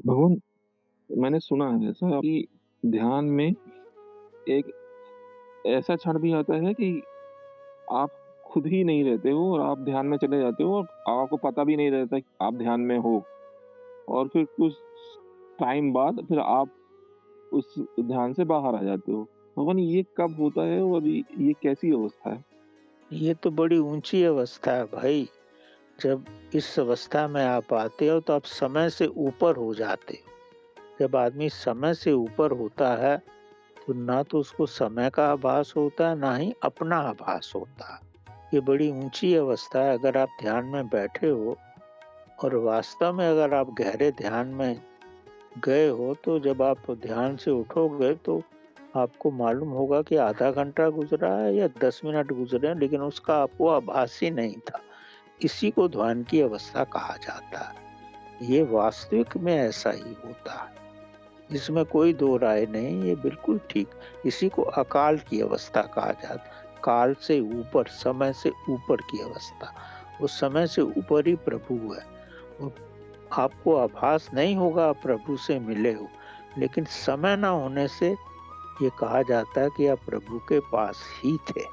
भगवान मैंने सुना है ऐसा कि ध्यान में एक ऐसा क्षण भी आता है कि आप खुद ही नहीं रहते हो और आप ध्यान में चले जाते हो और आपको पता भी नहीं रहता कि आप ध्यान में हो और फिर कुछ टाइम बाद फिर आप उस ध्यान से बाहर आ जाते हो। भगवान ये कब होता है और ये कैसी अवस्था है? ये तो बड़ी ऊँची अवस्था है भाई। जब इस अवस्था में आप आते हो तो आप समय से ऊपर हो जाते हो। जब आदमी समय से ऊपर होता है तो ना तो उसको समय का आभास होता है, ना ही अपना आभास होता है। ये बड़ी ऊँची अवस्था है। अगर आप ध्यान में बैठे हो और वास्तव में अगर आप गहरे ध्यान में गए हो तो जब आप ध्यान से उठोगे तो आपको मालूम होगा कि आधा घंटा गुज़रा है या 10 मिनट गुज़रे हैं, लेकिन उसका आपको आभास ही नहीं था। इसी को ध्यान की अवस्था कहा जाता है। ये वास्तविक में ऐसा ही होता है। इसमें कोई दो राय नहीं, ये बिल्कुल ठीक। इसी को अकाल की अवस्था कहा जाता है। काल से ऊपर, समय से ऊपर की अवस्था। वो समय से ऊपर ही प्रभु है। वो आपको आभास नहीं होगा आप प्रभु से मिले हो, लेकिन समय ना होने से ये कहा जाता है कि आप प्रभु के पास ही थे।